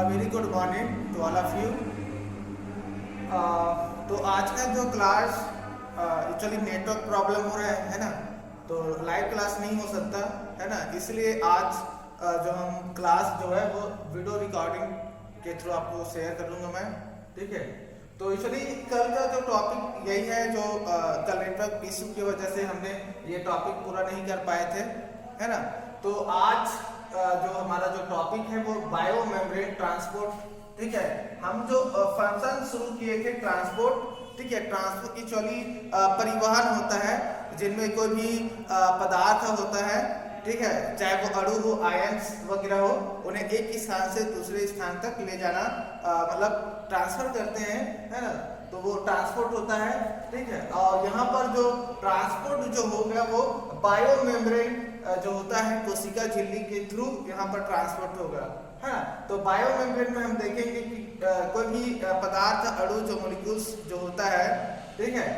Very good morning to all of you. तो आज का जो क्लास एक्चुअली नेटवर्क प्रॉब्लम हो रहा है ना, तो लाइव क्लास नहीं हो सकता है ना, इसलिए आज जो हम क्लास जो है वो वीडियो रिकॉर्डिंग के थ्रू आपको शेयर कर लूँगा मैं। ठीक है, तो एक्चुअली कल का जो टॉपिक यही है, जो कल नेटवर्क इशू की वजह से हमने ये टॉपिक पूरा नहीं कर पाए थे, है ना। तो आज जो हमारा जो टॉपिक है वो बायो मेम्ब्रेन ट्रांसपोर्ट। ठीक है, हम जो फंक्शन शुरू किए थे ट्रांसपोर्ट, ठीक है, ट्रांसपोर्ट एक्चुअली परिवहन होता है जिनमें कोई भी पदार्थ होता है, ठीक है, चाहे वो अणु हो, आयंस वगैरह हो, उन्हें एक स्थान से दूसरे स्थान तक ले जाना मतलब ट्रांसफर करते हैं, है ना, तो वो ट्रांसपोर्ट होता है। ठीक है, और यहाँ पर जो ट्रांसपोर्ट जो हो गया वो बायो मेम्ब्रेन जो होता है कोशिका झिल्ली के थ्रू यहाँ पर ट्रांसपोर्ट होगा, है ना। तो बायो मेम्ब्रेन में हम देखेंगे कि कोई भी पदार्थ, अणु, जो मॉलिक्यूल्स जो होता है, ठीक है,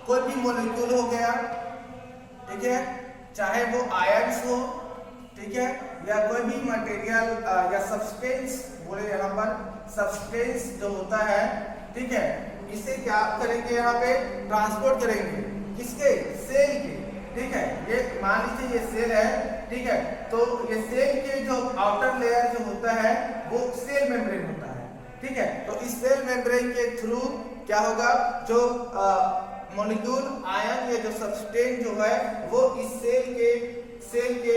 कोई भी मॉलिक्यूल हो गया, ठीक है, चाहे वो आयंस हो, ठीक है, या कोई भी मटेरियल या सब्सटेंस बोले, यहाँ पर सब्सटेंस जो होता है, ठीक है, इसे क्या करेंगे, यहाँ पे ट्रांसपोर्ट करेंगे, किसके, सेल के। ठीक है, ये मान लीजिए ये सेल है, ठीक है, तो ये सेल के जो आउटर लेयर जो होता है वो सेल मेम्ब्रेन होता है। ठीक है, तो इस सेल मेम्ब्रेन के थ्रू क्या होगा, जो मॉलिक्यूल, आयन या जो सब्सटेंस जो है वो इस सेल के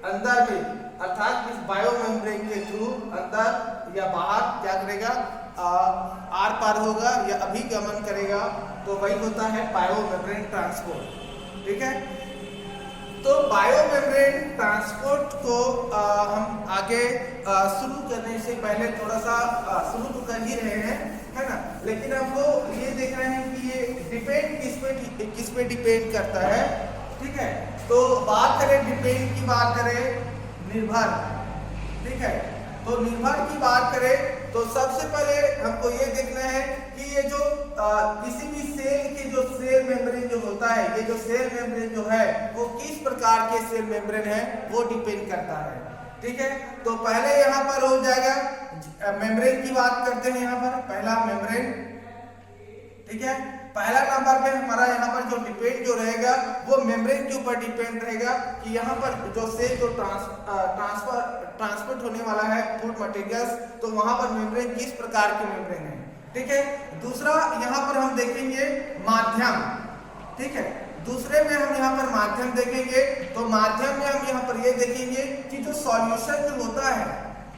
अंदर में, अर्थात इस बायो मेम्ब्रेन के थ्रू अंदर या बाहर क्या करेगा, आर पार होगा या अभिगमन करेगा, तो वही होता है बायो मेम्ब्रेन ट्रांसपोर्ट। ठीक है, तो बायो मेम्ब्रेन ट्रांसपोर्ट को हम आगे शुरू करने से पहले थोड़ा सा शुरू तो कर ही रहे हैं, है ना, लेकिन हमको ये देख रहे हैं कि ये डिपेंड किस पे डिपेंड करता है। ठीक है, तो बात करें डिपेंड की, बात करें निर्भर, ठीक है, तो निर्भर की बात करें तो सबसे पहले हमको ये देखना है कि ये जो किसी भी सेल के जो सेल मेम्ब्रेन जो होता है, ये जो सेल मेम्ब्रेन जो है वो किस प्रकार के सेल मेम्ब्रेन है वो डिपेंड करता है। ठीक है, तो पहले यहाँ पर हो जाएगा मेम्ब्रेन की बात करते हैं, यहाँ पर पहला मेम्ब्रेन। ठीक है, पहला नंबर पे हमारा यहाँ पर जो डिपेंड जो रहेगा वो मेम्ब्रेन के ऊपर डिपेंड रहेगा कि यहाँ पर जो सेल जो ट्रांसपोर्ट होने वाला है फूड मटेरियल्स, तो वहां पर मेम्ब्रेन किस प्रकार के मेम्ब्रेन है। ठीक है, दूसरा यहाँ पर हम देखेंगे माध्यम। ठीक है, दूसरे में हम यहाँ पर माध्यम देखेंगे, तो माध्यम में हम यहाँ पर ये देखेंगे कि जो सॉल्यूशन जो होता है,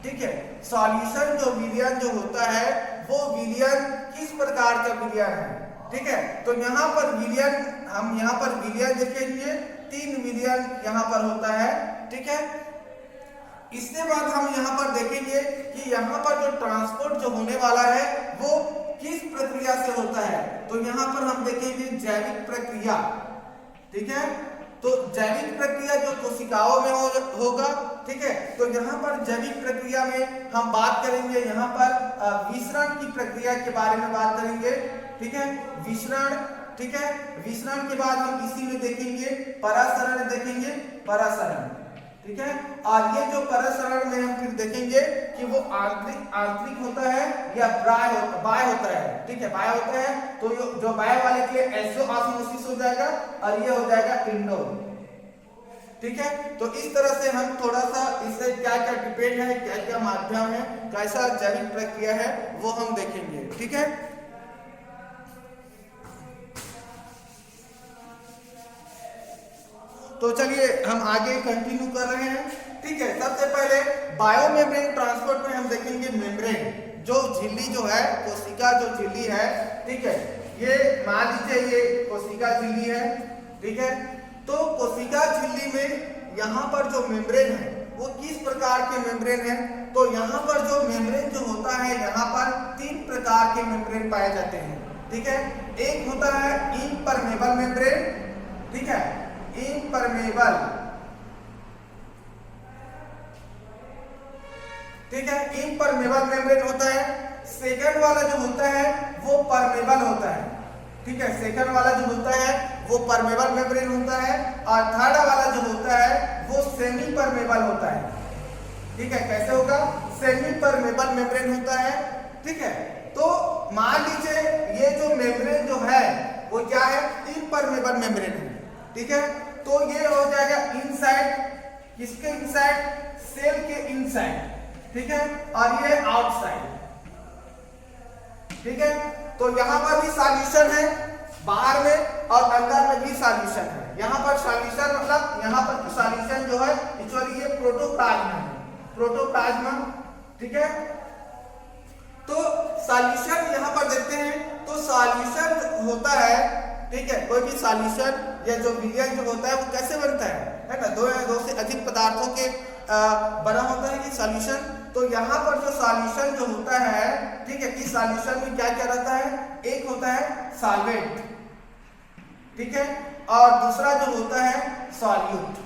ठीक है, सॉल्यूशन जो विलयन जो होता है वो विलयन किस प्रकार का विलयन है। ठीक है, तो यहाँ पर विलयन, हम यहाँ पर विलयन देखेंगे, 3 विलयन यहाँ पर होता है। ठीक है, इसके बाद हम यहाँ पर देखेंगे कि यहाँ पर जो ट्रांसपोर्ट जो होने वाला है वो किस प्रक्रिया से होता है, तो यहाँ पर हम देखेंगे जैविक प्रक्रिया। ठीक है, तो जैविक प्रक्रिया जो कोशिकाओं में होगा। ठीक है, तो यहाँ पर जैविक प्रक्रिया में हम बात करेंगे, यहाँ पर विसरण की प्रक्रिया के बारे में बात करेंगे। ठीक है, विसरण। ठीक है, विसरण के बाद हम इसी में देखेंगे परासरण, देखेंगे परासरण। ठीक है, और ये जो परासरण में हम फिर देखेंगे कि वो आंतरिक होता है या बाह्य होता है। ठीक है, बाह्य होता है, तो जो बाह्य वाले के लिए एक्सोऑस्मोसिस हो जाएगा और ये हो जाएगा इंडो। ठीक है, तो इस तरह से हम थोड़ा सा इससे क्या क्या डिपेंड है, क्या क्या माध्यम है, कैसा जैविक प्रक्रिया है वो हम देखेंगे। ठीक है, तो चलिए हम आगे कंटिन्यू कर रहे हैं। ठीक है, सबसे पहले बायो मेम्ब्रेन ट्रांसपोर्ट में हम देखेंगे मेम्ब्रेन, जो झिल्ली जो है, कोशिका जो झिल्ली है। ठीक है, ये मान लीजिए ये कोशिका झिल्ली है। ठीक है, तो कोशिका झिल्ली में यहाँ पर जो मेम्ब्रेन है वो किस प्रकार के मेम्ब्रेन है, तो यहाँ पर जो मेम्ब्रेन जो होता है, यहाँ पर 3 प्रकार के मेम्ब्रेन पाए जाते हैं। ठीक है, एक होता है इम्परमेबल मेम्ब्रेन। ठीक है, इम्परमेबल। ठीक है, इम्परमेबल मेम्ब्रेन होता है। सेकंड वाला जो होता है वो परमेबल होता है। ठीक है, सेकंड वाला जो होता है वो परमेबल मेम्ब्रेन होता है, और थर्ड वाला जो होता है वो सेमी परमेबल होता है। ठीक है, कैसे होगा? सेमी परमेबल मेम्ब्रेन होता है। ठीक है, तो मान लीजिए ये जो मेम्ब्रेन जो है वो क्या है? इम्परमेबल मेम्ब्रेन है। ठीक है, तो ये हो जाएगा इनसाइड, किसके इनसाइड? सेल के इनसाइड। ठीक है, और ये आउटसाइड। ठीक है, तो यहां पर भी सॉल्यूशन है बाहर में, और अंदर में भी सॉल्यूशन है। यहां पर सॉल्यूशन मतलब यहां पर सॉल्यूशन जो है एक्चुअली ये प्रोटोप्लाज्मा है, प्रोटोप्लाज्मा। ठीक है, तो सॉल्यूशन यहां पर देखते हैं तो सॉल्यूशन होता है। ठीक है, कोई भी सॉल्यूशन या जो विलयन जो होता है वो कैसे बनता है ना? दो या दो से अधिक पदार्थों के बना होता है कि सॉल्यूशन। तो यहाँ पर जो सॉल्यूशन जो होता है, ठीक है, इस सॉल्यूशन में क्या क्या रहता है? एक होता है सॉल्वेंट, ठीक है, और दूसरा जो होता है सॉल्यूट।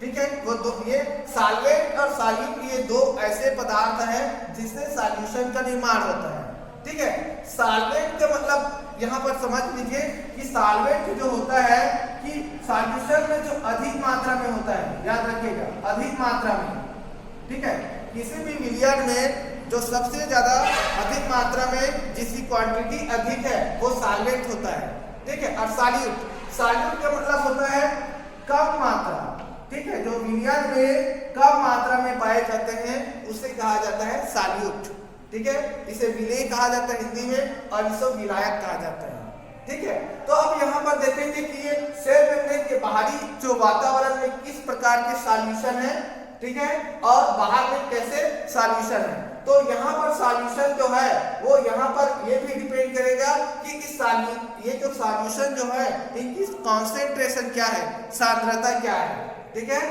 ठीक है, वो दो, ये सॉल्वेंट और सॉल्यूट ये दो ऐसे पदार्थ हैं जिससे सॉल्यूशन का निर्माण होता है। ठीक है, सॉल्वेंट का मतलब यहाँ पर समझ लीजिए कि सॉल्वेंट जो होता है कि सॉल्यूशन में जो अधिक मात्रा में होता है, याद रखिएगा, अधिक मात्रा में। ठीक है, किसी भी विलयन में जो सबसे ज्यादा अधिक मात्रा में जिसकी क्वांटिटी अधिक है वो सॉल्वेंट होता है। ठीक है, और सॉल्यूट, सॉल्यूट का मतलब होता है कम मात्रा। ठीक है, जो विलयन में कम मात्रा में पाए जाते हैं उसे कहा जाता है सॉल्यूट। ठीक है, इसे विलेय कहा जाता है हिंदी में, और इसे विलायक कहा जाता है। ठीक है, तो अब यहाँ पर देखेंगे कि ये सेल मेम्ब्रेन के बाहरी जो वातावरण में किस प्रकार के सॉल्यूशन है। ठीक है, और बाहर में कैसे सॉल्यूशन है। तो यहाँ पर सॉल्यूशन जो है वो यहाँ पर ये भी डिपेंड करेगा कि इस ये जो सॉल्यूशन जो है इनकी कॉन्सेंट्रेशन क्या है, सांद्रता क्या है। ठीक है,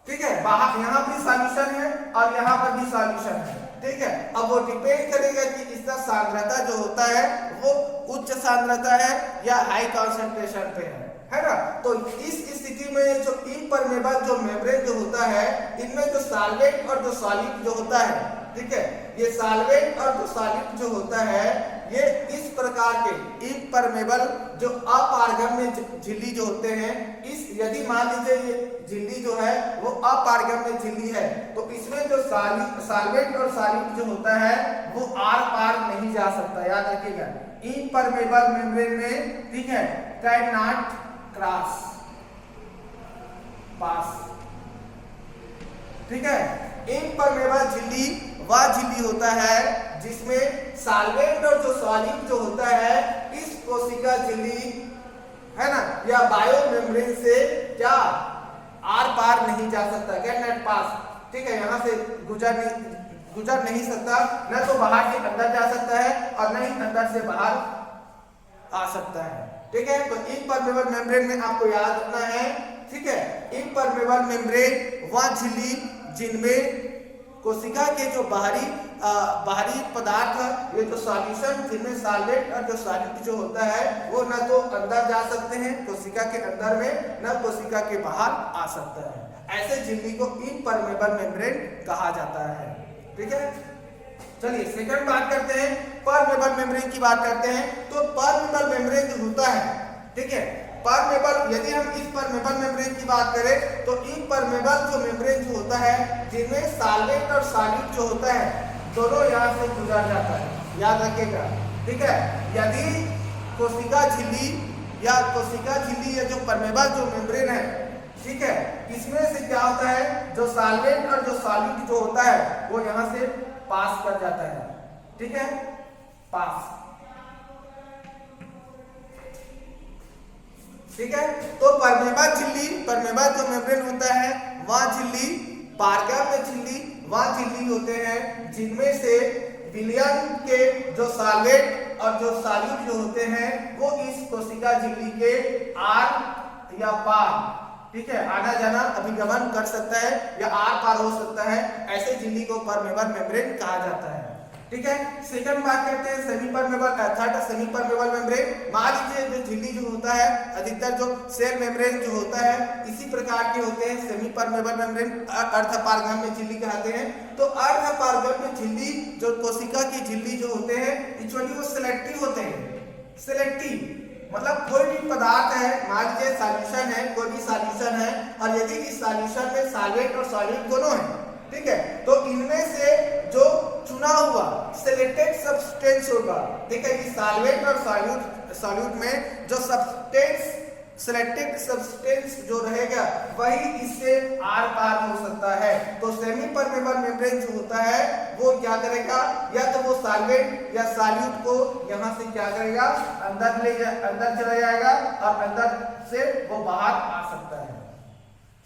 ठीक है, बाहर यहाँ भी सॉल्यूशन है और यहाँ पर भी सॉल्यूशन है। ठीक है, अब वो डिपेंड करेगा कि इसका सांद्रता जो होता है वो उच्च सांद्रता है या हाई कॉन्सेंट्रेशन पे है ना? तो इस स्थिति में जो इम्परमेबल जो मेम्ब्रेन जो होता है, इनमें जो सॉल्वेंट और जो सॉलिड जो होता है, ठीक है, ये सॉल्वेंट और जो सॉलिड जो होता है ये इस प्रकार के इम्परमेबल जो अपारगम्य झिल्ली जो होते हैं, इस यदि मान लीजिए ये झिल्ली जो है वो अपारगम्य झिल्ली है तो इसमें जो सॉल्वेंट और सॉलिड जो होता है वो आर पार नहीं जा सकता। याद रखिएगा, इम्परमेबल मेम्ब्रेन में, ठीक है, कैन नॉट क्रॉस पास। ठीक है, इम्परमेबल झिल्ली वह झिल्ली होता है जिसमें सॉल्वेंट और जो सॉलिड जो होता है इस कोशिका झिल्ली है ना या बायो मेम्ब्रेन से क्या आर पार नहीं जा सकता, कैन नॉट पास। ठीक है, यहाँ से गुजर नहीं सकता, न तो बाहर से अंदर जा सकता है और न ही अंदर से बाहर आ सकता है। ठीक है, तो इम्परमेबल मेम्ब्रेन में आपको याद रखना है, ठीक है, इम्परमेबल मेम्ब्रेन वह झिल्ली जिनमें कोशिका के जो बाहरी पदार्थ ये जो सॉल्यूशन जिनमें सॉल्वेंट और जो सॉलिड जो होता है वो न तो अंदर जा सकते हैं कोशिका के अंदर में, न कोशिका के बाहर आ सकता है। ऐसे झिल्ली को इम्परमेबल मेम्ब्रेन कहा जाता है। ठीक है, चलिए सेकंड बात करते हैं, परमेबल मेम्ब्रेन की बात करते हैं। तो परमेबल मेम्ब्रेन जो होता है, ठीक है, परमेबल, यदि हम इस परमेबल मेम्ब्रेन की बात करें तो इम्परमेबल जो मेम्ब्रेन जो होता है जिनमें सॉल्वेंट और सॉलिड जो होता है दोनों यहाँ से गुजर जाता है। याद रखिएगा, ठीक है, यदि कोशिका झिल्ली या जो परमेबल जो मेम्ब्रेन है, ठीक है, इसमें से क्या होता है जो सॉल्वेंट और जो सॉलिड जो होता है वो यहाँ से पास कर जाता है। ठीक है, पास। ठीक है, तो परमेबल जो मेम्ब्रेन होता है वह झिल्ली, पारगम्य झिल्ली वह झिल्ली होते हैं जिनमें से विलयन के जो सॉल्वेंट और जो सॉलिड जो होते हैं वो इस कोशिका झिल्ली के आर या पार, ठीक है, आना जाना अभिगमन कर सकता है या आर पार हो सकता है। ऐसे झिल्ली को परमेबल मेम्ब्रेन कहा जाता है। ठीक है, सेकंड बात करते हैं सेमी परमेबल मेम्ब्रेन। मान लीजिए जो झिल्ली जो होता है अधिकतर जो सेल मेम्ब्रेन जो होता है इसी प्रकार के होते हैं। सेमी परमेबल मेम्ब्रेन अर्धपारगम्य झिल्ली कहते हैं। तो अर्धपारगम्य झिल्ली जो कोशिका की झिल्ली जो होते हैं एक्चुअली वो सिलेक्टिव होते हैं, सिलेक्टिव। मतलब कोई भी पदार्थ है, मान लीजिए सॉल्यूशन है, कोई भी सॉल्यूशन है, और यदि इस सॉल्यूशन में सॉल्वेंट और सॉल्यूट दोनों है, ठीक है, तो इनमें से जो चुना हुआ सिलेक्टेड सब्सटेंस होगा, ठीक है, इस सॉल्वेंट और सॉल्यूट में जो सब्सटेंस सिलेक्टेड सब्सटेंस जो रहेगा वही इससे आर पार हो सकता है। तो सेमी परमेबल मेम्ब्रेन जो होता है वो क्या करेगा, या तो वो सॉल्वेंट या सॉल्यूट को यहाँ से क्या करेगा, अंदर चला जाएगा और अंदर से वो बाहर आ सकता है,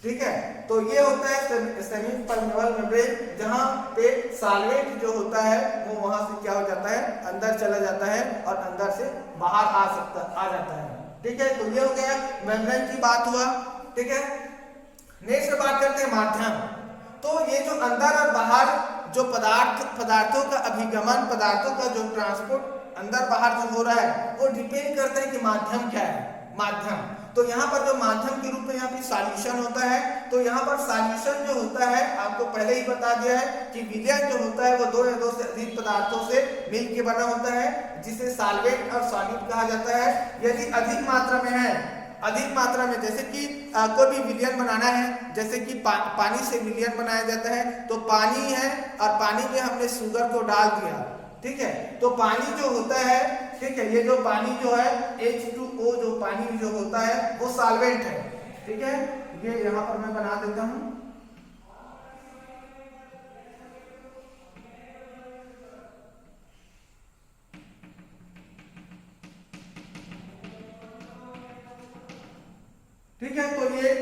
ठीक है। तो ये होता है सेमी परमेबल मेम्ब्रेन, जहाँ पे सॉल्वेंट जो होता है वो वहां से क्या हो जाता है, अंदर चला जाता है और अंदर से बाहर आ जाता है, ठीक है। तो ये हो गया मेम्ब्रेन की बात हुआ, ठीक है। नेक्स्ट बात करते हैं माध्यम। तो ये जो अंदर और बाहर जो पदार्थों का अभिगमन, पदार्थों का जो ट्रांसपोर्ट अंदर बाहर जो हो रहा है वो डिपेंड करता है कि माध्यम क्या है, माध्यम। तो यहाँ पर जो माध्यम के रूप में यहाँ पे सॉल्यूशन होता है, तो यहाँ पर सॉल्यूशन जो होता है आपको पहले ही बता दिया है कि विलयन जो होता है वो दो या दो से अधिक पदार्थों से मिलकर बना होता है, जिसे सॉल्वेंट और सॉल्यूट कहा जाता है। यदि अधिक मात्रा में है, अधिक मात्रा में, जैसे कि कोई भी विलयन बनाना है, जैसे कि पानी से विलयन बनाया जाता है, तो पानी है और पानी में हमने शुगर को डाल दिया, ठीक है, तो पानी जो होता है, ठीक है, ये जो पानी जो है H2O जो पानी जो होता है वो सॉल्वेंट है, ठीक है। ये यहाँ पर मैं बना देता हूं, ठीक है। तो ये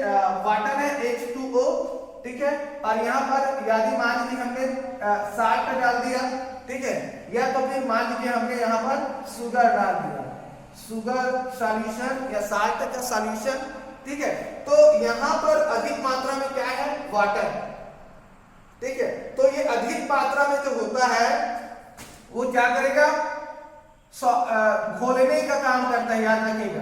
वाटर है H2O, ठीक है, और यहाँ पर यदि मान लीजिए हमने साल्ट डाल दिया, ठीक है, या तो फिर मान लीजिए हमने यहाँ पर शुगर डाल दिया, शुगर सॉल्यूशन या साल्ट का सॉल्यूशन, ठीक है। तो यहाँ पर अधिक मात्रा में क्या है, वाटर, ठीक है। तो ये अधिक मात्रा में जो होता है वो क्या करेगा, घोलने का काम करता है, याद रखिएगा,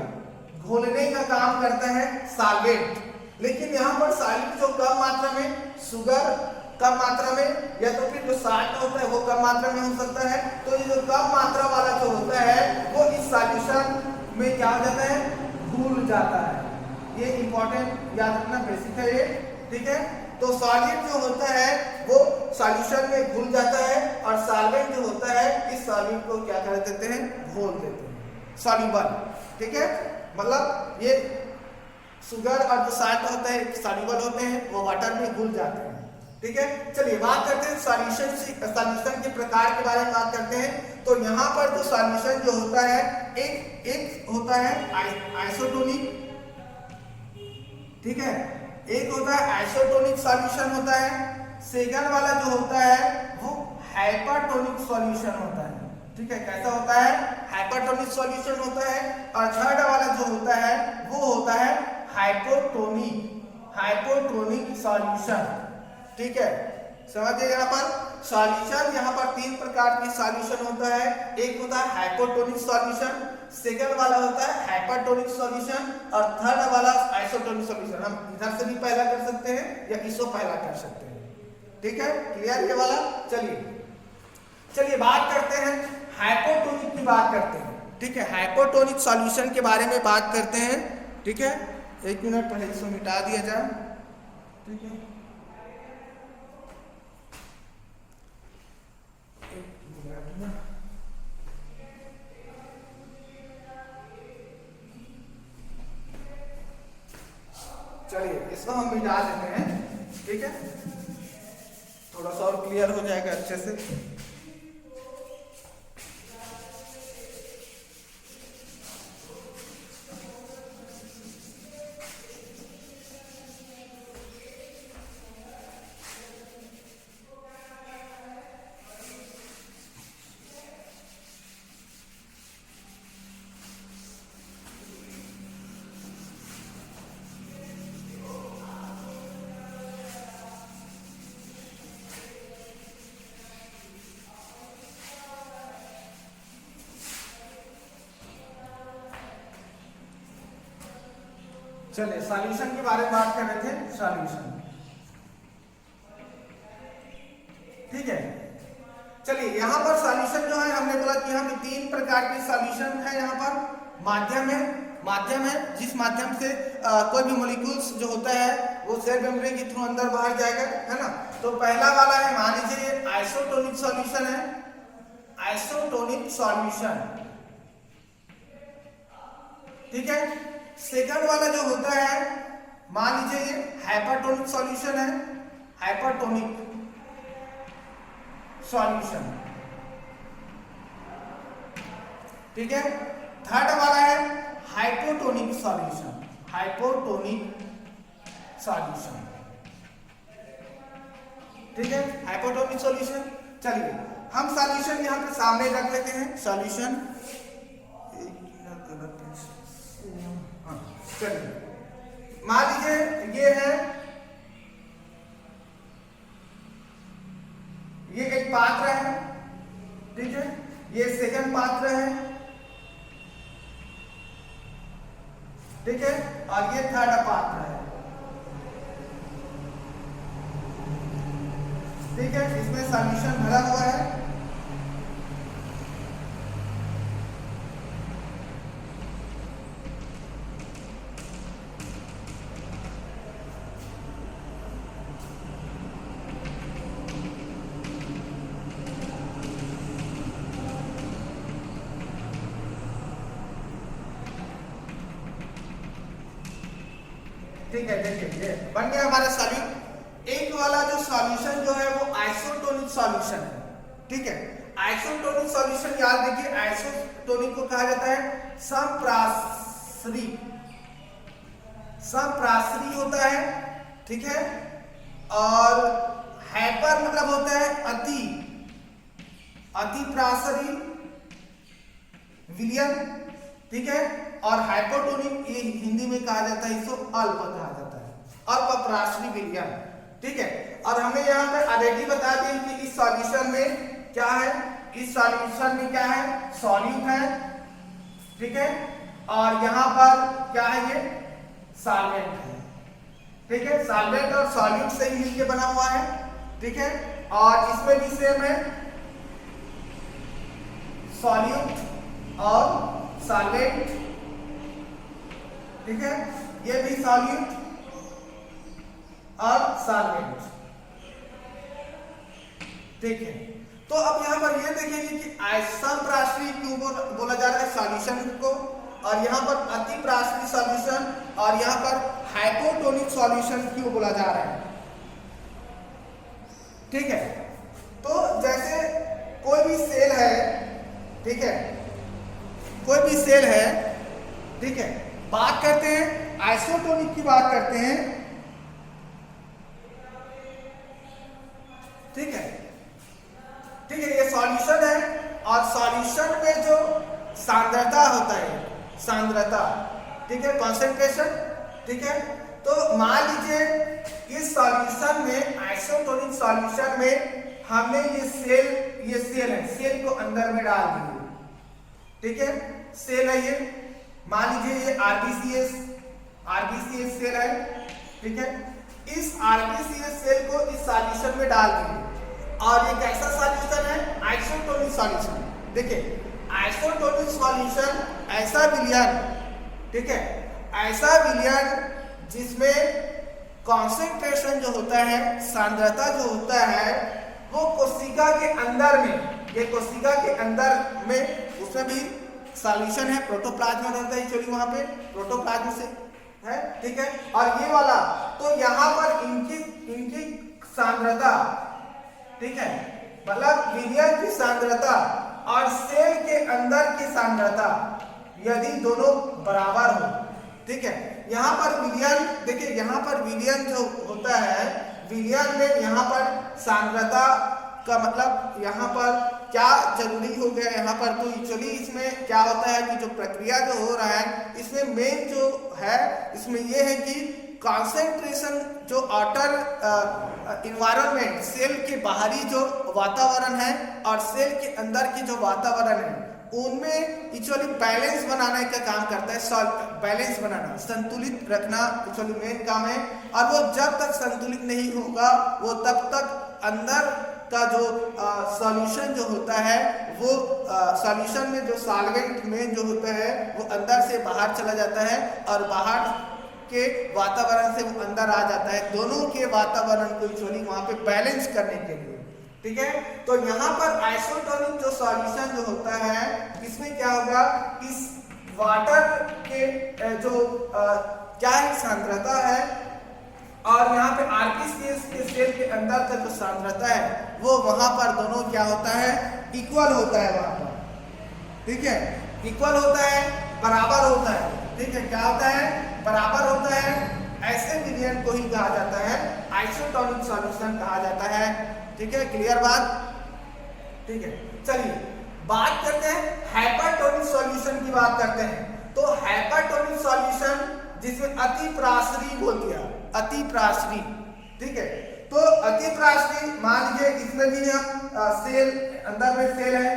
घोलने का काम करता है सॉल्वेंट। लेकिन यहाँ पर सॉल्वेंट जो कम मात्रा में, शुगर कम मात्रा में, या तो फिर जो साल्ट होता है वो कम मात्रा में हो सकता है। तो ये जो कम मात्रा वाला जो होता है वो इस सॉल्यूशन में क्या हो जाता है, घुल जाता है। ये इंपॉर्टेंट याद रखना, बेसिक है ये, ठीक है। तो सॉलिड जो होता है वो सॉल्यूशन में घुल जाता है, और सॉल्वेंट जो होता है इस सॉल्यूट को क्या कर देते हैं, घोल देते हैं, सॉल्युबल, ठीक है। मतलब ये शुगर और जो साल्ट होता है सॉल्युबल होते हैं, वो वाटर में घुल जाते हैं, ठीक है। चलिए बात करते हैं सॉल्यूशन के प्रकार के बारे में बात करते हैं। तो यहाँ पर जो सॉल्यूशन जो होता है, एक होता है आइसोटोनिक, ठीक है, एक होता है आइसोटोनिक सॉल्यूशन होता है, सेकंड वाला जो होता है वो हाइपरटोनिक सॉल्यूशन होता है, ठीक है। कैसा होता है, हाइपरटोनिक सॉल्यूशन होता है। और थर्ड वाला जो होता है वो होता है हाइपोटोनिक सॉल्यूशन, ठीक है। समझिए यहाँ पर सॉल्यूशन, यहाँ पर तीन प्रकार के सॉल्यूशन होता है। एक होता है हाइपोटोनिक सॉल्यूशन, सेकंड वाला होता है हाइपरटोनिक सॉल्यूशन, और थर्ड वाला आइसोटोनिक सॉल्यूशन। हम इधर से भी पहला कर सकते हैं या इसको पहला कर सकते हैं, ठीक है। क्लियर ये वाला। चलिए बात करते हैं हाइपोटोनिक की बात करते हैं, ठीक है। हाइपोटोनिक सॉल्यूशन के बारे में बात करते हैं, ठीक है। एक मिनट पहले इसको मिटा दिया जाए, ठीक है। चलिए इसको हम मिटा देते हैं, ठीक है, थोड़ा सा और क्लियर हो जाएगा अच्छे से। चलिए सॉल्यूशन के बारे में बात कर रहे थे, सॉल्यूशन, ठीक है। चलिए यहाँ पर सॉल्यूशन जो है हमने बोला कि यहाँ पे तीन प्रकार के सॉल्यूशन है। यहाँ पर माध्यम है जिस माध्यम से कोई भी मॉलिक्यूल्स जो होता है वो सेल मेम्ब्रेन के थ्रू अंदर बाहर जाएगा, है ना। तो पहला वाला है, मान लीजिए ये आइसोटोनिक सॉल्यूशन है, आइसोटोनिक सॉल्यूशन, ठीक है। सेकंड वाला जो होता है, मान लीजिए ये हाइपरटोनिक सॉल्यूशन है, हाइपरटोनिक सॉल्यूशन, ठीक है। थर्ड वाला है हाइपोटोनिक सॉल्यूशन, हाइपोटोनिक सॉल्यूशन, ठीक है, हाइपोटोनिक सॉल्यूशन। चलिए हम सॉल्यूशन यहां पे सामने रख लेते हैं, सॉल्यूशन। चलिए मान लीजिए ये है, ये एक पात्र है, ठीक है, ये सेकंड पात्र है, ठीक है, और ये थर्ड पात्र है, ठीक है। इसमें सॉल्यूशन भरा हुआ है, ठीक है। देखिए ये बन गया हमारा सॉल्यूशन। एक वाला जो सॉल्यूशन जो है वो आइसोटोनिक सॉल्यूशन है, ठीक है। आइसोटोनिक सॉल्यूशन याद रखिए, आइसोटोनिक को कहा जाता है समप्रासरी, समप्रासरी होता है, ठीक है। और हाइपर मतलब होता है अति, अतिप्रासरी विलयन, ठीक है। और हाइपोटोनिक ये हिंदी में कहा जाता है, इसको अल्प कहा जाता है, अल्पप्रासरी विलयन, ठीक है। और हमने यहाँ पे ऑलरेडी बता दिया कि इस सॉल्यूशन में क्या है, इस सॉल्यूशन में क्या है, सॉल्यूट है, ठीक है। और यहाँ पर क्या है, ये सॉल्वेंट है, ठीक है। सॉल्वेंट और सॉल्यूट से ही मिलकर बना हुआ है, ठीक है। और इसमें भी सेम है, सॉल्यूट और सॉल्वेंट, ठीक है। ये भी सॉल्यूट और सॉल्वेंट, ठीक है। तो अब यहां पर ये देखेंगे कि समप्रासरी क्यों बोला जा रहा है सॉल्यूशन को, और यहां पर अतिप्रासरी सॉल्यूशन और यहां पर हाइपोटोनिक सॉल्यूशन क्यों बोला जा रहा है, ठीक है। तो जैसे कोई भी सेल है, ठीक है, कोई भी सेल है, ठीक है, बात करते हैं आइसोटोनिक की बात करते हैं, ठीक है, ठीक है। ये सॉल्यूशन है और सॉल्यूशन में जो सांद्रता होता है, सांद्रता, ठीक है, कंसंट्रेशन, ठीक है। तो मान लीजिए इस सॉल्यूशन में, आइसोटोनिक सॉल्यूशन में हमने ये सेल है, सेल को अंदर में डाल दिए, ठीक है, सेल है ये, मान लीजिए ये आरबीसीएस सेल है, ठीक है। इस आरबीसीएस सेल को इस सॉल्यूशन में डाल दिए, और ये कैसा सॉल्यूशन है, आइसोटोनिक सॉल्यूशन। देखिए आइसोटोनिक सॉल्यूशन ऐसा विलयन, ठीक है, ऐसा विलयन जिसमें कॉन्सेंट्रेशन जो होता है, सांद्रता जो होता है, वो कोशिका के अंदर में, ये कोशिका के अंदर में उसमें भी सॉल्यूशन है, प्रोटोप्लाज्म रहता है एक्चुअली, वहां पे प्रोटोप्लाज्म से है, ठीक है। और ये वाला तो यहाँ पर इनकी सांद्रता, ठीक है, मतलब विलयन की सांद्रता और सेल के अंदर की सांद्रता यदि दोनों बराबर हो, ठीक है। यहाँ पर विलयन, देखिए यहाँ पर विलयन जो होता है, विलयन में यहाँ पर सांद्रता का मतलब यहाँ पर क्या जरूरी हो गया यहाँ पर, तो एक्चुअली इसमें क्या होता है कि जो प्रक्रिया जो हो रहा है, इसमें मेन जो है इसमें ये है कि कंसंट्रेशन जो आउटर इन्वायरमेंट, सेल के बाहरी जो वातावरण है और सेल के अंदर की जो वातावरण है, उनमें एक्चुअली बैलेंस बनाने का काम करता है, बैलेंस बनाना, संतुलित रखना एक्चुअली मेन काम है। और वो जब तक संतुलित नहीं होगा, वो तब तक अंदर का जो सॉल्यूशन जो होता है वो सॉल्यूशन में जो सॉल्वेंट में जो होता है वो अंदर से बाहर चला जाता है और बाहर के वातावरण से वो अंदर आ जाता है, दोनों के वातावरण को एक्चुअली वहां पे बैलेंस करने के लिए। ठीक है, तो यहाँ पर आइसोटोनिक जो सॉल्यूशन जो होता है इसमें क्या होगा, इस वाटर के जो क्या है सांद्रता है और यहाँ पे आरबीसीएस के सेल के अंदर का जो सांद्रता है वो वहां पर दोनों क्या होता है, इक्वल होता है वहां पर। ठीक है, इक्वल होता है, बराबर होता है। ठीक है, क्या होता है, बराबर होता है। ऐसे विलयन को ही कहा जाता है आइसोटोनिक सॉल्यूशन कहा जाता है। ठीक है, क्लियर बात। ठीक है, चलिए बात करते हैं हाइपरटोनिक सॉल्यूशन की बात करते हैं। तो हाइपरटोनिक सॉल्यूशन जिसमें अति प्रासरी बोल दिया, अति प्रासरी। ठीक है, तो अति प्रासरी मान लीजिए इसमें भी हम सेल अंदर में सेल है,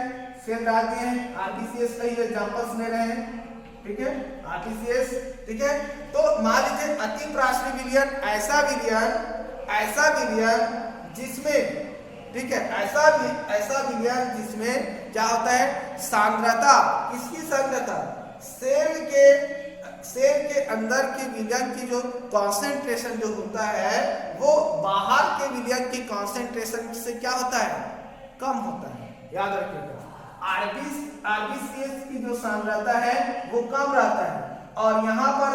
सेल डाल दिए हैं, आरबीसीएस का ही एग्जांपल्स ले रहे हैं। ठीक है, आरबीसीएस। ठीक है, तो मान लीजिए अति प्रासरी विलयन ऐसा विलयन जिसमें, ठीक है, ऐसा विलयन जिसमें क्या होता है, सांद्रता, किसकी सांद्रता, सेल के अंदर के विलयन की जो कॉन्सेंट्रेशन जो होता है वो बाहर के विलयन की कॉन्सेंट्रेशन से क्या होता है, कम होता है। याद रखिएगा, आरबीसीएस की जो सांद्रता है वो कम रहता है और यहाँ पर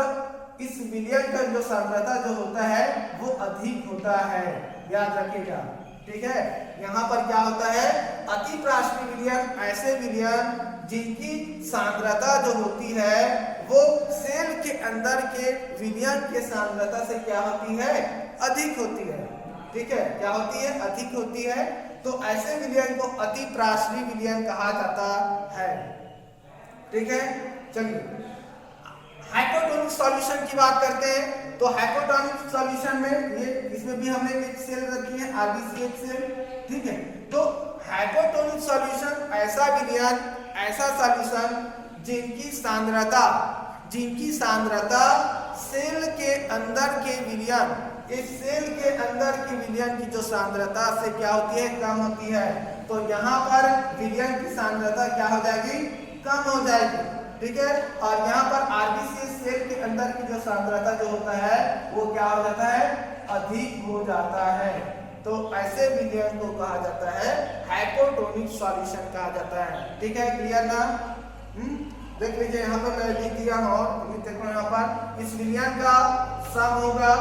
इस विलयन का जो सांद्रता जो होता है वो अधिक होता है। याद रखिएगा। ठीक है, यहाँ पर क्या होता है, अति प्रासरी विलयन ऐसे विलयन जिनकी सांद्रता जो होती है वो सेल के अंदर के विलयन के सांद्रता से क्या होती है, अधिक होती है। ठीक है, क्या होती है, अधिक होती है। तो ऐसे विलयन को अति प्रासरी विलयन कहा जाता है। ठीक है, चलिए हाइपोटोनिक सॉल्यूशन की बात करते हैं। तो हाइपोटोनिक सॉल्यूशन में ये इसमें भी हमने एक सेल रखी है, आरबीसीएच सेल। ठीक है, तो हाइपोटोनिक सॉल्यूशन ऐसा विलयन, ऐसा सॉल्यूशन जिनकी सांद्रता सेल के अंदर के विलयन, इस सेल के अंदर के विलयन की जो सांद्रता से क्या होती है, कम होती है। तो यहाँ पर विलयन की सांद्रता क्या हो जाएगी, कम हो जाएगी। ठीक है, और यहाँ पर आरबीसीएस सेल के अंदर की जो सांद्रता जो होता है वो क्या हो जाता है, अधिक हो जाता है। तो ऐसे विलयन को कहा जाता है हाइपोटोनिक सॉल्यूशन कहा जाता है। ठीक है, क्लियर ना। देख लीजिए यहाँ पर मैं लिख दिया हूँ, देखो यहाँ पर इस विलयन का सम होगा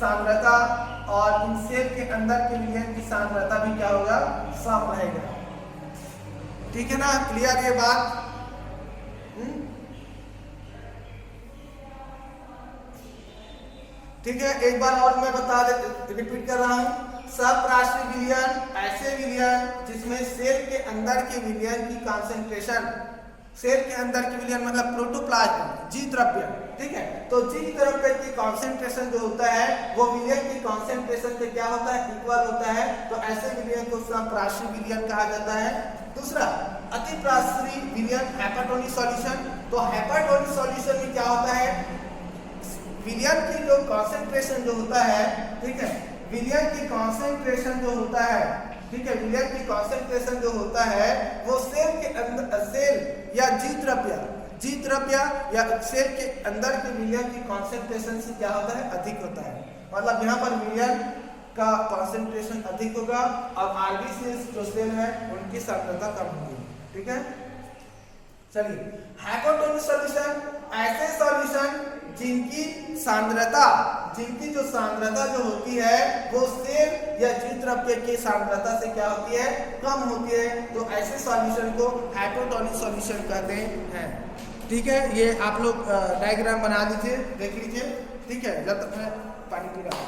सांद्रता और इन सेल के अंदर के विलयन की सांद्रता भी क्या होगा, सम रहेगा। ठीक है ना, क्लियर ये बात। ठीक है, एक बार और मैं रिपीट कर रहा हूं। सप्रासरी विलयन ऐसे विलयन जिसमें सेल के अंदर के विलयन की कॉन्सेंट्रेशन, सेल के अंदर के विलयन मतलब प्रोटोप्लाज्म, जीव द्रव्य। ठीक है, तो जीव द्रव्य की कॉन्सेंट्रेशन जो होता है वो विलयन की कॉन्सेंट्रेशन से क्या होता है, इक्वल होता है। तो ऐसे विलयन को सप्रासरी विलयन कहा जाता है। दूसरा अति प्रासरी विलयन, हाइपरटोनिक सॉल्यूशन। तो हाइपरटोनिक सॉल्यूशन में क्या होता है, विलयन की जो कॉन्सेंट्रेशन जो होता है, ठीक है, विलयन की कॉन्सेंट्रेशन जो होता है, ठीक है, विलयन की कॉन्सेंट्रेशन जो होता है वो सेल के अंदर, सेल या जीव द्रव्य या सेल के अंदर के विलयन की कॉन्सेंट्रेशन से क्या होता है, अधिक होता है। मतलब यहाँ पर विलयन का कॉन्सेंट्रेशन अधिक होगा और आरबीसीएस जो सेल है उनकी सांद्रता कम होगी। ठीक है, चलिए हाइपोटोनिक सॉल्यूशन ऐसे सॉल्यूशन जिनकी जो सांद्रता जो होती है वो सेल या जीव द्रव्य की सांद्रता से क्या होती है, कम होती है। तो ऐसे सॉल्यूशन को हाइपोटोनिक सॉल्यूशन कहते हैं। ठीक है, ये आप लोग डायग्राम बना लीजिए, देख लीजिए। ठीक है, जब तक मैं पानी पी रहा हूँ।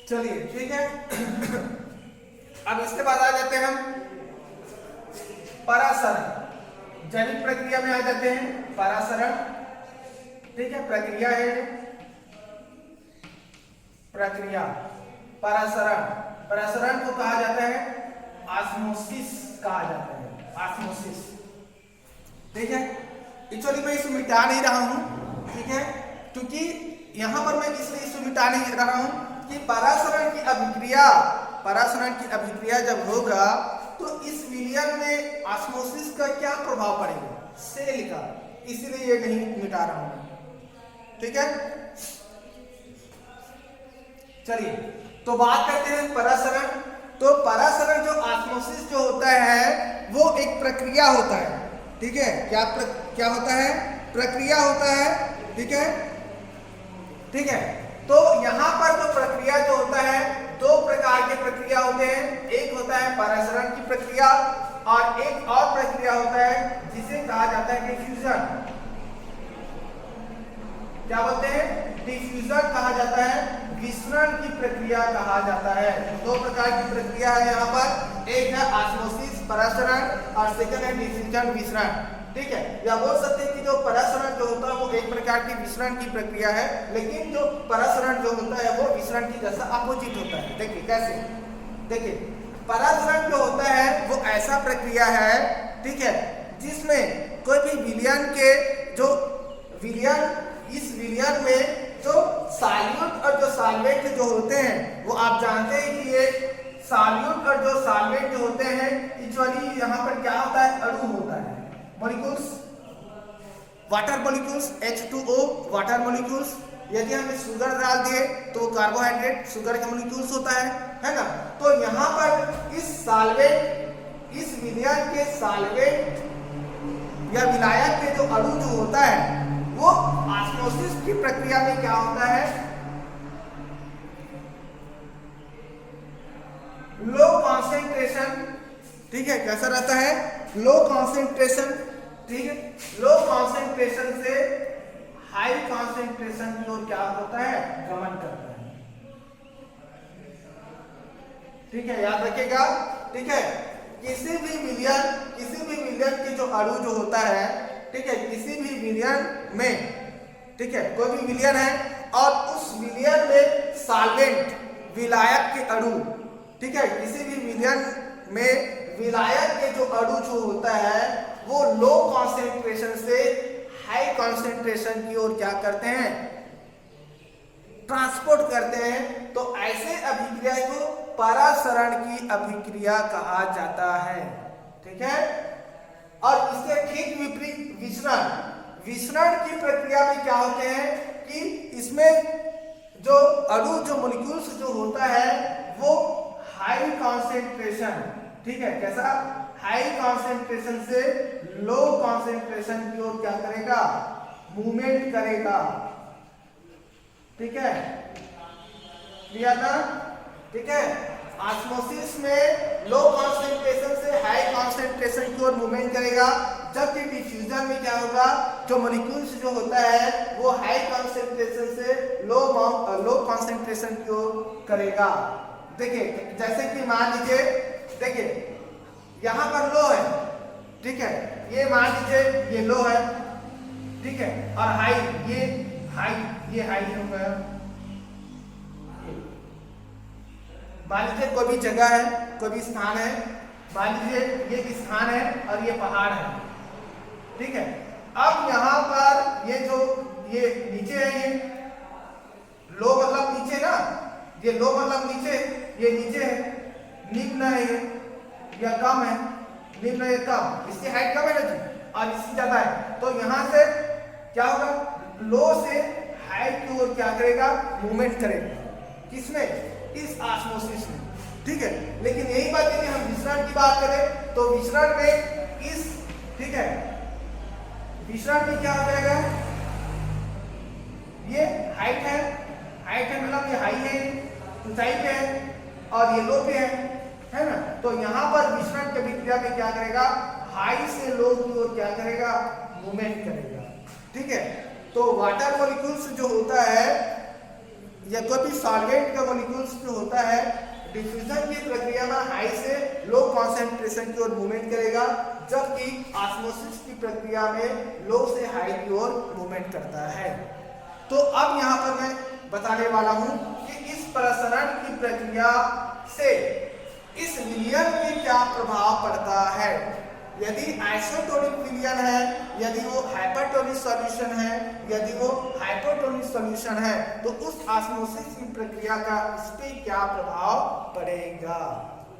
चलिए ठीक है। अब इसके बाद आ जाते हैं हम परासरण। जैविक प्रक्रिया में आ जाते हैं परासरण। ठीक है, प्रक्रिया है प्रक्रिया परासरण। परासरण को कहा जाता है ऑस्मोसिस कहा जाता है, ऑस्मोसिस। ठीक है, एक्चुअली मैं इसे मिटा नहीं रहा हूं, ठीक है, क्योंकि यहां पर मैं इसलिए इसे मिटा नहीं रहा हूं कि परासरण की अभिक्रिया जब होगा तो इस विलयन में ऑस्मोसिस का क्या प्रभाव पड़ेगा सेल का, इसीलिए ये नहीं मिटा रहा हूं। ठीक है, चलिए तो बात करते हैं परासरण। तो परासरण जो ऑस्मोसिस जो होता है वो एक प्रक्रिया होता है। ठीक है, क्या होता है? प्रक्रिया होता है। ठीक है, ठीक है। तो यहाँ पर जो प्रक्रिया जो होता है, दो प्रकार के प्रक्रिया होते हैं। एक होता है परासरण की प्रक्रिया और एक और प्रक्रिया होता है जिसे कहा जाता है डिफ्यूजन। क्या बोलते हैं? डिफ्यूजन कहा जाता है, विसरण की प्रक्रिया कहा जाता है। दो प्रकार की प्रक्रिया है यहाँ पर, एक है ऑस्मोसिस परासरण और सेकंड है डिफ्यूजन विसरण। ठीक है, या बोल सकते हैं कि जो परासरण जो होता है वो एक प्रकार की विसरण की प्रक्रिया है, लेकिन जो परासरण जो होता है वो विसरण की जैसा अपोजिट होता है। देखिए कैसे, देखिए परासरण जो होता है वो ऐसा प्रक्रिया है, ठीक है, जिसमें कोई भी विलयन के जो विलयन, इस विलयन में जो सॉल्यूट और जो सॉल्वेंट जो होते हैं वो आप जानते हैं कि ये सॉल्यूट और जो सॉल्वेंट जो होते हैं एक्चुअली यहाँ पर क्या होता है? अणु होता है, molecules, water molecules, H2O water molecules. यदि हम शुगर डाल दिए तो कार्बोहाइड्रेट शुगर के मॉलिक्यूल्स होता है ना। तो यहाँ पर इस सॉल्वेंट, इस विलयन के सॉल्वेंट या विलायक के जो अणु जो होता है वो ऑस्मोसिस की प्रक्रिया में क्या होता है? Low concentration. ठीक है, कैसा रहता है? Low concentration. ठीक है, लो कॉन्सेंट्रेशन से हाई कॉन्सेंट्रेशन की ओर क्या होता है? गमन करता है। ठीक है, याद रखिएगा। ठीक है, किसी भी विलयन के जो अणु जो होता है, ठीक है, किसी भी विलयन में, ठीक है, कोई भी विलयन है और उस विलयन में सॉल्वेंट विलायक के अणु, ठीक है, किसी भी विलयन में विलायक के जो अणु जो होता है वो लो कॉन्सेंट्रेशन से हाई कॉन्सेंट्रेशन की ओर क्या करते हैं? ट्रांसपोर्ट करते हैं। तो ऐसे अभिक्रिया को परासरण की अभिक्रिया कहा जाता है। ठीक है, और इसके ठीक विपरीत विसरण। विसरण की प्रक्रिया में क्या होते हैं कि इसमें जो अणु जो मॉलिक्यूल्स जो होता है वो हाई कॉन्सेंट्रेशन, ठीक है, कैसा? हाई कॉन्सेंट्रेशन से लो कॉन्सेंट्रेशन की ओर क्या करेगा? मूवमेंट करेगा। ठीक है, क्लियर ना? ठीक है, ऑस्मोसिस में लो कॉन्सेंट्रेशन से हाई कॉन्सेंट्रेशन की ओर मूवमेंट करेगा, जबकि डिफ्यूजन में क्या होगा? जो मॉलिक्यूल्स जो होता है वो हाई कॉन्सेंट्रेशन से लो कॉन्सेंट्रेशन की ओर करेगा। देखिए जैसे कि मान लीजिए, देखिए यहाँ पर लो है, ठीक है, ये मान लीजिए ये लो है, ठीक है, और हाई, ये हाई हो गया। मान लीजिए कोई भी जगह है, कोई भी स्थान है, मान लीजिए ये स्थान है और ये पहाड़ है। ठीक है, अब यहाँ पर ये जो ये नीचे है, ये लो मतलब नीचे ना, ये लो मतलब नीचे, ये नीचे है, निम्न है ये, या कम है, निम्न है कम, इसकी हाइट कम है ना जी, और इसकी ज्यादा है। तो यहाँ से क्या होगा? लो से हाइट की ओर क्या करेगा? मूवमेंट करेगा। किसमें? इस ऑस्मोसिस में। ठीक है, लेकिन यही बात यदि हम विसरण की बात करें तो विसरण में इस, ठीक है, विसरण में क्या हो जाएगा? ये हाइट है, मतलब ये हाई है, ऊंचाई पे है, और ये लो पे है ना। तो यहाँ पर विसरण की अभिक्रिया में क्या करेगा? हाई से लो की ओर क्या करेगा? मूवमेंट करेगा। ठीक है, तो वाटर मॉलिक्यूल्स जो होता है या कोई भी सॉल्वेंट का मॉलिक्यूल्स जो होता है डिफ्यूजन की प्रक्रिया में हाई से लो कॉन्सेंट्रेशन की ओर मूवमेंट करेगा, जबकि ऑस्मोसिस की प्रक्रिया में लो से हाई की ओर मूवमेंट करता है। तो अब यहाँ पर मैं बताने वाला हूँ कि इस प्रसरण की प्रक्रिया से इस विलयन में क्या प्रभाव पड़ता है। यदि आइसोटोनिक विलयन है, यदि वो हाइपरटोनिक सॉल्यूशन है, यदि वो हाइपोटोनिक सॉल्यूशन है, तो उस ऑस्मोसिस की प्रक्रिया का इस पे क्या प्रभाव पड़ेगा।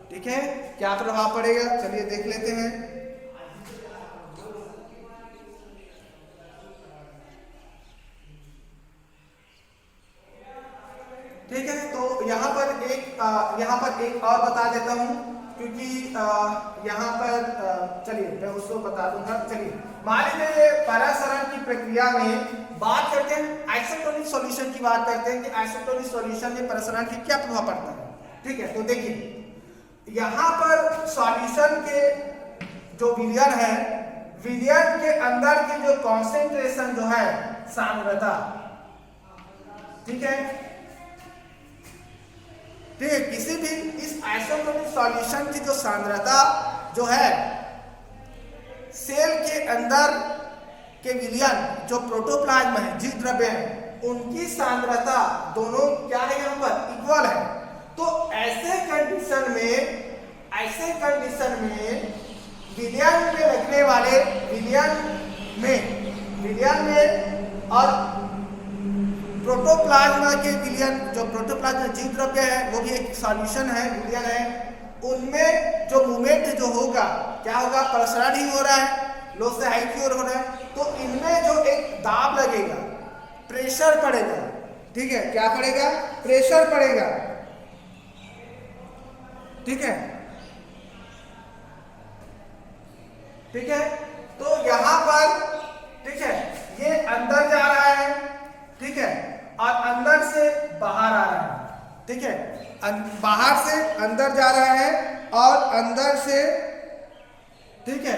ठीक है, क्या प्रभाव पड़ेगा, चलिए देख लेते हैं। ठीक है, तो यहाँ पर एक और बता देता हूँ, क्योंकि यहाँ पर चलिए मैं उसको बता दूंगा। चलिए मान लीजिए परासरण की प्रक्रिया में बात करते हैं, आइसोटोनिक सॉल्यूशन की बात करते हैं कि आइसोटोनिक सॉल्यूशन में परासरण की क्या प्रभाव पड़ता है। ठीक है, तो देखिए यहाँ पर सॉल्यूशन के जो विलयन है, विलयन के अंदर की जो कॉन्सेंट्रेशन जो है, सांद्रता, ठीक है, ठीक है, किसी भी इस आइसोटोनिक सॉल्यूशन की जो सांद्रता जो है, सेल के अंदर के विलयन जो प्रोटोप्लाज्म है, जीव द्रव्य है, उनकी सांद्रता दोनों क्या है, यहाँ पर इक्वल है। तो ऐसे कंडीशन में विलयन में लगने वाले विलयन में और प्रोटोप्लाज्मा के विलयन, जो प्रोटोप्लाज्मा जीव द्रव्य है वो भी एक सॉल्यूशन है, विलयन है, उनमें जो मूवमेंट जो होगा क्या होगा, प्रसरण ही हो रहा है, लो से हाई की ओर हो रहा है। तो इनमें जो एक दाब लगेगा, प्रेशर पड़ेगा, ठीक है, क्या पड़ेगा, प्रेशर पड़ेगा। ठीक है, ठीक है, तो यहां पर ठीक है, ये अंदर जा रहा है, ठीक है, और अंदर से बाहर आ रहा है। ठीक है, बाहर से अंदर जा रहा है और अंदर से, ठीक है,